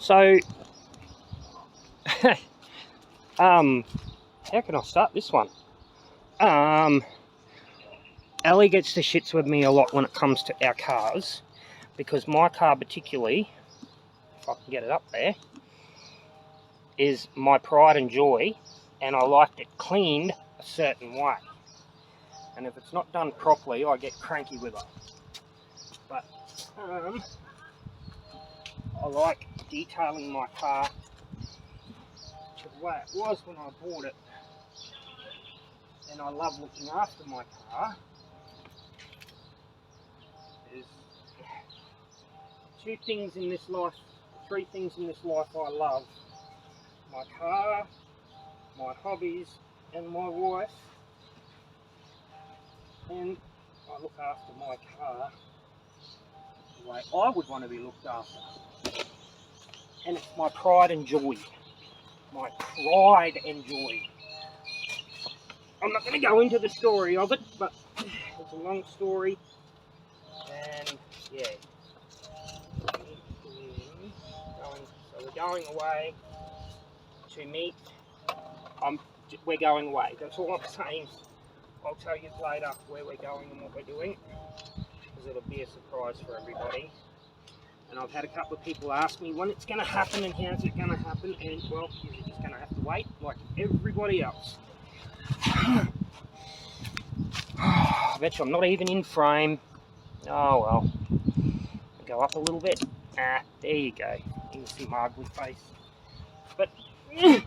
So, how can I start this one? Ellie gets the shits with me a lot when it comes to our cars, because my car particularly, if I can get it up there, is my pride and joy, and I like it cleaned a certain way. And if it's not done properly, I get cranky with it. But I like detailing my car to the way it was when I bought it, and I love looking after my car. There's three things in this life I love: my car, my hobbies, and my wife. And I look after my car the way I would want to be looked after. And it's my pride and joy. My pride and joy. I'm not going to go into the story of it, but it's a long story. And yeah. So we're going away to meet. We're going away. That's all I'm saying. I'll tell you later where we're going and what we're doing, because it'll be a surprise for everybody. And I've had a couple of people ask me when it's going to happen and how's it going to happen, and well, you're just going to have to wait like everybody else. I bet you I'm not even in frame. Oh well. Go up a little bit. Ah, there you go. You can see my ugly face. But yeah.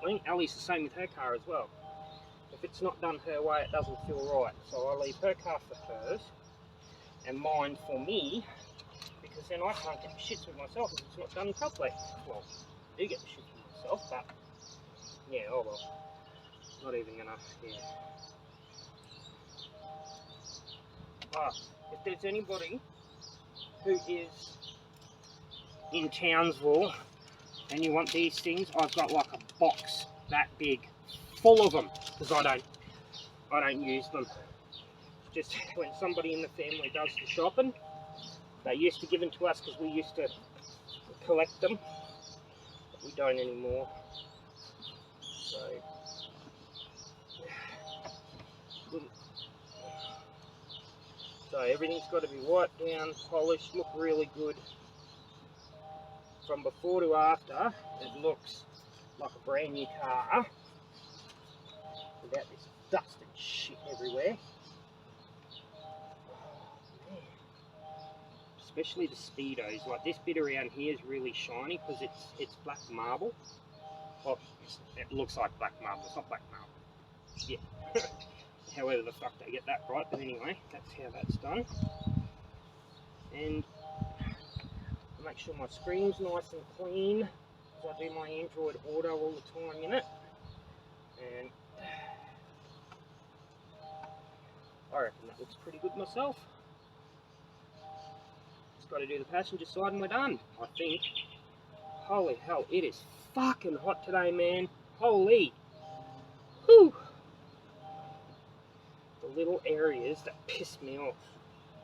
I think Ellie's the same with her car as well. If it's not done her way, it doesn't feel right. So I leave her car for hers and mine for me, because then I can't get the shits with myself if it's not done properly. Well, I do get the shits with myself, but yeah, oh well. Not even gonna, yeah. But if there's anybody who is in Townsville and you want these things, I've got like a box that big full of them, because I don't use them. Just when somebody in the family does the shopping, they used to give them to us because we used to collect them, but we don't anymore. So everything's got to be wiped down, polished, look really good. From before to after, it looks like a brand new car without this dust and shit everywhere. Oh, man. Especially the speedos. Like this bit around here is really shiny because it's black marble. Well, it looks like black marble. It's not black marble. Yeah. However the fuck they get that right, but anyway, that's how that's done. And I make sure my screen's nice and clean, because I do my Android Auto all the time in it. And I reckon that looks pretty good myself. Just got to do the passenger side and we're done, I think. Holy hell, it is fucking hot today, man. Holy. Whew. The little areas that piss me off,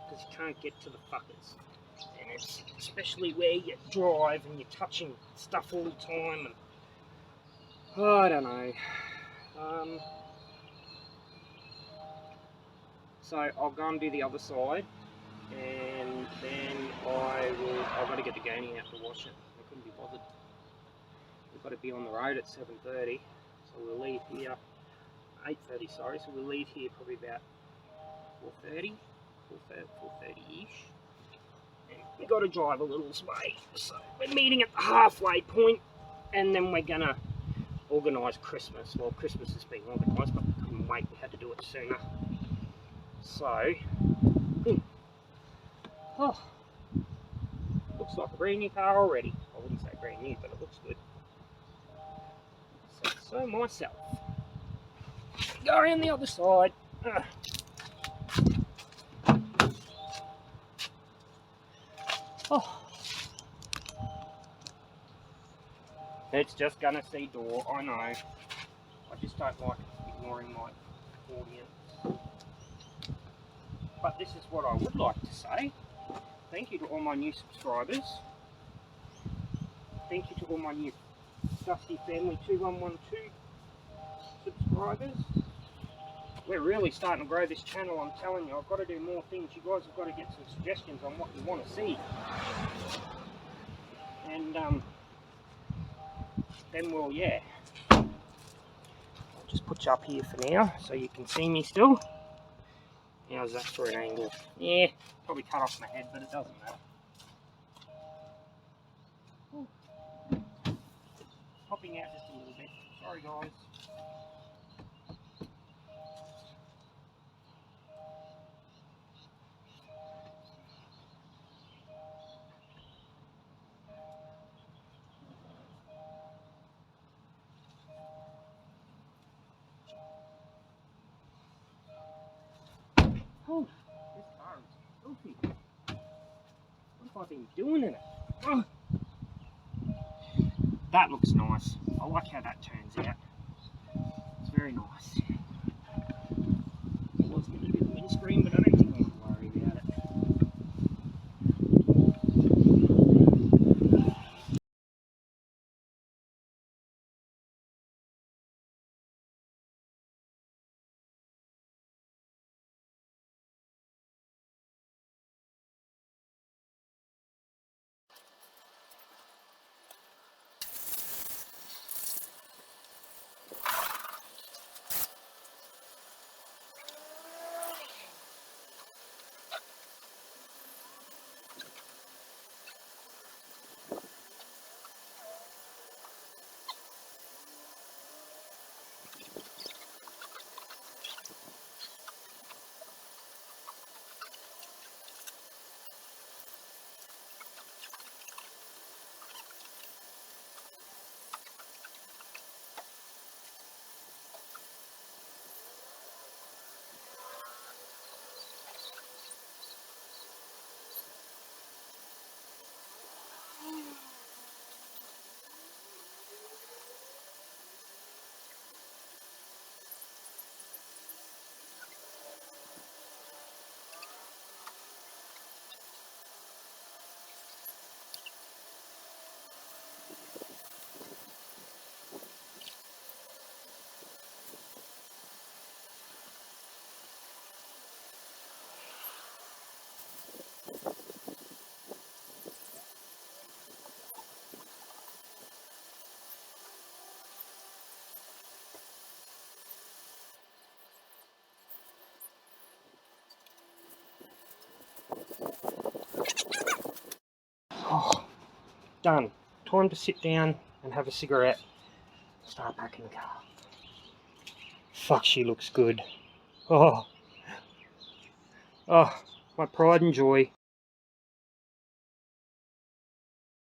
because you can't get to the fuckers. And it's especially where you drive and you're touching stuff all the time. And oh, I don't know. So I'll go and do the other side, and then I've got to get the Gurney out to wash it. I couldn't be bothered. We've got to be on the road at 7:30, so we'll leave here 8:30. Sorry, so we'll leave here probably about 4:30, 4:30ish. And we've got to drive a little way, so we're meeting at the halfway point, and then we're gonna organise Christmas. Well, Christmas has been organised, but we couldn't wait. We had to do it sooner. So, oh, looks like a brand new car already. I wouldn't say brand new, but it looks good. So myself. Go around the other side. Oh. It's just gonna see door, I know. I just don't like ignoring my audience. But this is what I would like to say. Thank you to all my new subscribers. Thank you to all my new Dusty Family 2112 subscribers. We're really starting to grow this channel, I'm telling you. I've got to do more things. You guys have got to get some suggestions on what you want to see. And then we'll, yeah. I'll just put you up here for now so you can see me still. How's that for an angle? Yeah, probably cut off my head, but it doesn't matter. Ooh. Popping out just a little bit. Sorry guys. Oh, this car is filthy. What have I been doing in it? Oh. That looks nice. I like how that turns out. It's very nice. I was going to do the windscreen, but I don't think I'm going to worry about it. Oh, done. Time to sit down and have a cigarette. Start packing the car. Fuck, she looks good. Oh, my pride and joy.